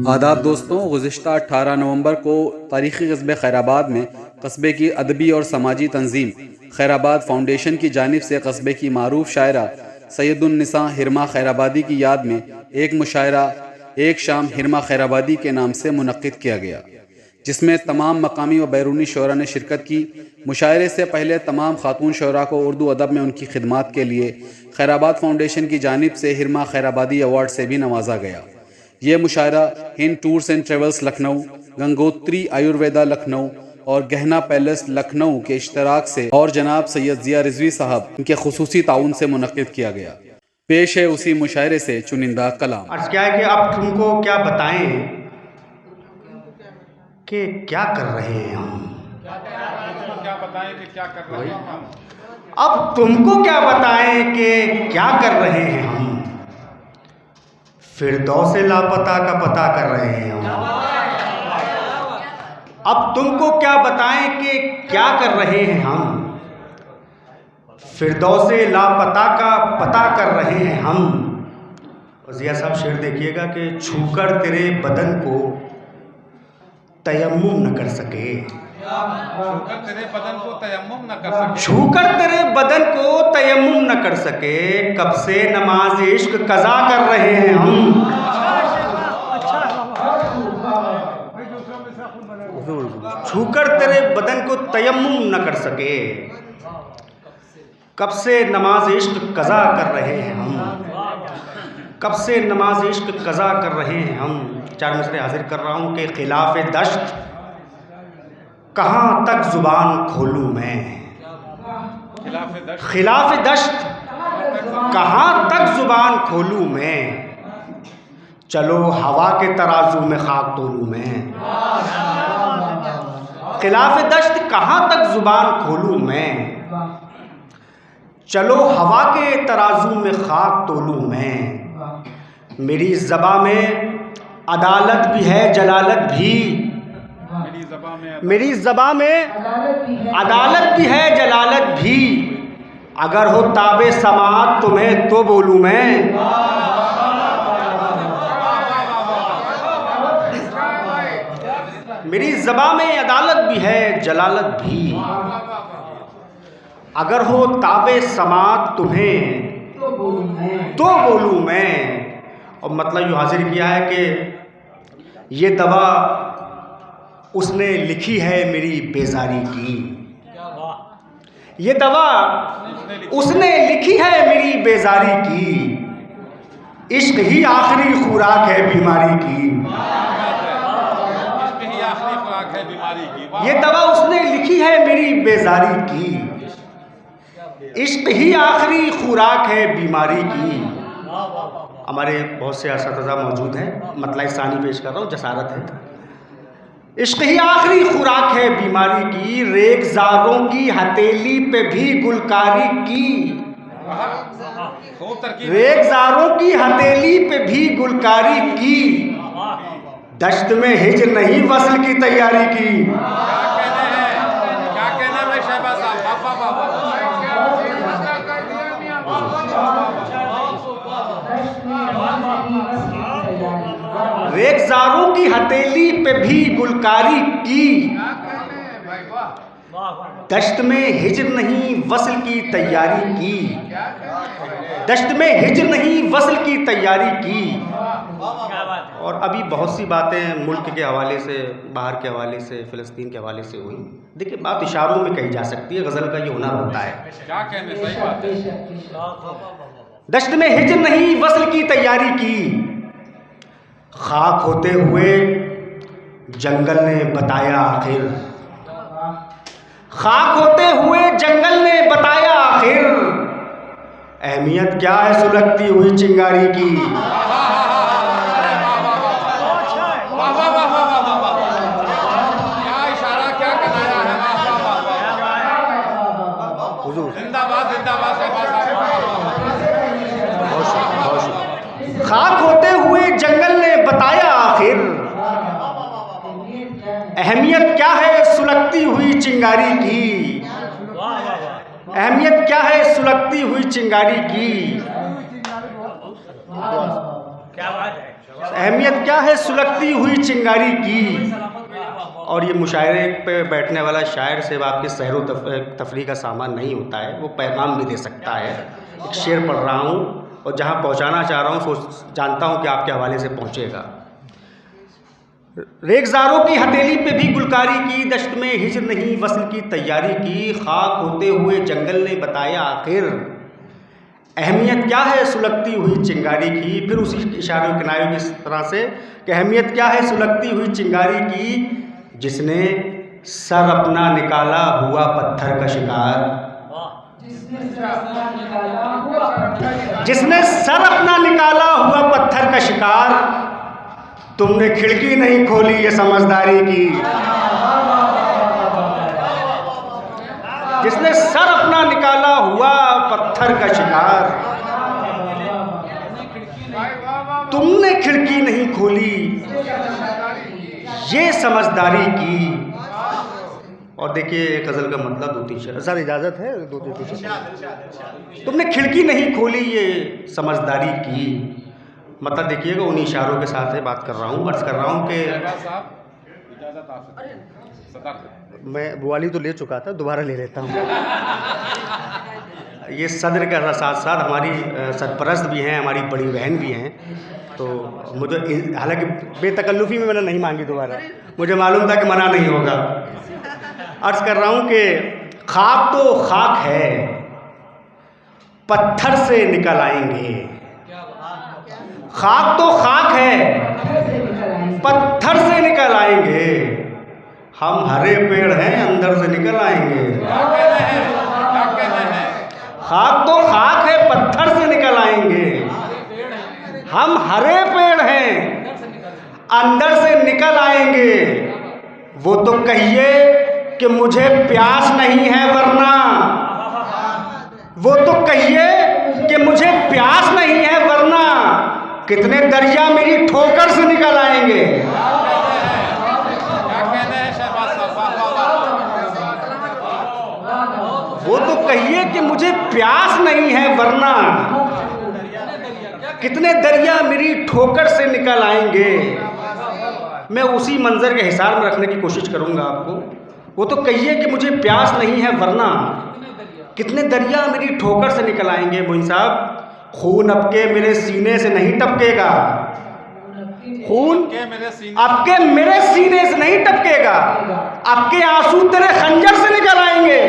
आदाब दोस्तों, गुज़िश्ता 18 नवंबर को तारीख़ी कस्बे खैराबाद में कस्बे की अदबी और समाजी तंजीम खैराबाद फाउंडेशन की जानिब से कस्बे की मारूफ शायरा सैयदुन्निसा हिरमा खैराबादी की याद में एक मुशायरा एक शाम हिरमा खैराबादी के नाम से मुनक्किद किया गया, जिसमें तमाम मकामी व बैरूनी शोरा ने शिरकत की। मुशायरे से पहले तमाम खातून शोरा को उर्दू अदब में उनकी खिदमात के लिए खैराबाद फाउंडेशन की जानिब से हिरमा खैराबादी अवार्ड से भी नवाजा गया। ये मुशायरा Hind tours and travels Lucknow, Gangotri Ayurveda Lucknow और गहना पैलेस लखनऊ के इश्तराक से और जनाब सैयद जिया रिजवी साहब इनके खुसूसी ताउन से मुनक्किद किया गया। पेश है उसी मुशायरे से चुनिंदा कलाम। अर्ज क्या है कि अब तुमको क्या बताएं कि क्या कर रहे हैं हम। क्या बताएं कि क्या कर रहे हैं हम। अब तुमको क्या बताएं कि क्या कर रहे हैं हम। फिरदौस लापता का पता कर रहे हैं हम। अब तुमको क्या बताएं कि क्या कर रहे हैं हम। फिरदौस लापता का पता कर रहे हैं हम। और जिया साहब शेर देखिएगा कि छूकर तेरे बदन को तयम्मुम न कर सके। छूकर तेरे बदन को तयम्मुम न कर सके। छूकर तेरे बदन को तयम्मुम न कर सके। कब से नमाज इश्क कज़ा कर रहे हैं हम। छूकर तेरे बदन को तयम्मुम न कर सके। कब से नमाज इश्क कज़ा कर रहे हैं हम। कब से नमाज इश्क कज़ा कर रहे हैं हम। चार मिसरे हाजिर कर रहा हूँ कि खिलाफ दश्त कहाँ तक जुबान खोलूँ मैं। खिलाफ दश्त कहाँ तक जुबान खोलूँ मैं। चलो हवा के तराजू में खाक तोलूँ मैं। खिलाफ दश्त कहाँ तक जुबान खोलूँ मैं। चलो हवा के तराजू में खाक तोलूँ मैं। मेरी ज़बा में अदालत भी है जलालत भी। मेरी ज़बा में अदालत भी है जलालत भी। अगर हो ताबे समात तुम्हें तो बोलूँ मैं। मेरी ज़बा में अदालत भी है जलालत भी। अगर हो ताबे समात तुम्हें तो बोलूँ मैं। और मतलब यूँ हाजिर किया है कि ये दवा उसने लिखी है मेरी बेजारी की। ये दवा उसने लिखी है मेरी बेजारी की। इश्क ही आखिरी खुराक है बीमारी की। ये दवा उसने लिखी है मेरी बेजारी की। इश्क ही आखिरी खुराक है बीमारी की। हमारे बहुत से असातिज़ा मौजूद हैं, मतलब सानी पेश कर रहा हूँ, जसारत है। इश्क ही आखिरी खुराक है बीमारी की। रेगज़ारों की हथेली पे भी गुलकारी की। रेगज़ारों की हथेली पे भी गुलकारी की। दश्त में हिज्र नहीं वस्ल की तैयारी की। क्या कहने में शहबाज साहब। रेगज़ारों की हथेली पे भी गुलकारी की। दश्त में हिज्र नहीं वस्ल की तैयारी की। दश्त में हिज्र नहीं वस्ल की तैयारी की। और अभी बहुत सी बातें मुल्क के हवाले से, बाहर के हवाले से, फ़लस्तीन के हवाले से हुई। देखिए, बात इशारों में कही जा सकती है, गज़ल का ये हुनर होता है। क्या कहने, सही बात है। दश्त में हिज्र नहीं वस्ल की तैयारी की। खाक होते हुए जंगल ने बताया आखिर। खाक होते हुए जंगल ने बताया आखिर। अहमियत क्या है सुलगती हुई चिंगारी की। क्या इशारा, क्या कराया है। जिंदाबाद जिंदाबाद। खाक होते हुए जंगल ने बताया आखिर। अहमियत क्या है सुलगती हुई चिंगारी की। अहमियत क्या है सुलगती हुई चिंगारी की। क्या बात है। अहमियत क्या है सुलगती हुई चिंगारी की। और ये मुशायरे पे बैठने वाला शायर सिर्फ आपके सहरो तफरी का सामान नहीं होता है, वो पैगाम भी दे सकता है। एक शेर पढ़ रहा हूँ और जहाँ पहुँचाना चाह रहा हूँ जानता हूँ कि आपके हवाले से पहुँचेगा। रेगजारों की हथेली पे भी गुलकारी की, दश्त में हिजर नहीं वस्ल की तैयारी की। खाक होते हुए जंगल ने बताया आखिर अहमियत क्या है सुलगती हुई चिंगारी की। फिर उसी इशारे किनारे की तरह से कि अहमियत क्या है सुलगती हुई चिंगारी की, जिसने सर अपना निकाला हुआ पत्थर का शिकार। जिसने सर अपना निकाला हुआ पत्थर का शिकार, तुमने खिड़की नहीं खोली ये समझदारी की। जिसने सर अपना निकाला हुआ पत्थर का शिकार, तुमने खिड़की नहीं खोली ये समझदारी की। और देखिए एक गज़ल का मतलब 2-3 शेर, सर इजाज़त है 2-3 शेर। तुमने खिड़की नहीं खोली ये समझदारी की, मतलब देखिएगा उन इशारों के साथ है बात कर रहा हूँ, अर्ज़ कर रहा हूँ कि मैं बुआली तो ले चुका था, दोबारा ले लेता हूँ। ये सदर के साथ साथ हमारी सरपरस्त भी हैं, हमारी बड़ी बहन भी हैं, तो मुझे हालांकि बेतकल्लुफ़ी में मैंने नहीं मांगी दोबारा, मुझे मालूम था कि मना नहीं होगा। अर्ज़ कर रहा हूँ कि खाक तो खाक है पत्थर से निकल आएंगे। खाक तो खाक है पत्थर से निकल आएंगे, हम हरे पेड़ हैं अंदर से निकल आएंगे। खाक तो खाक है पत्थर से निकल आएंगे, हम हरे पेड़ हैं अंदर से निकल आएंगे। वो तो कहिए कि मुझे प्यास नहीं है वरना, वो तो कहिए कि मुझे प्यास नहीं है वरना, कितने दरिया मेरी ठोकर से निकल आएंगे। वो तो कहिए कि मुझे प्यास नहीं है वरना, कितने दरिया मेरी ठोकर से निकल आएंगे। मैं उसी मंजर के हिसार में रखने की कोशिश करूंगा आपको। वो तो कहिए कि मुझे प्यास नहीं है वरना, कितने दरिया मेरी ठोकर से निकल आएंगे। मोइन साहब, खून आपके मेरे सीने से नहीं टपकेगा, खून आपके मेरे सीने से नहीं टपकेगा, आपके आंसू तेरे खंजर से निकल आएंगे।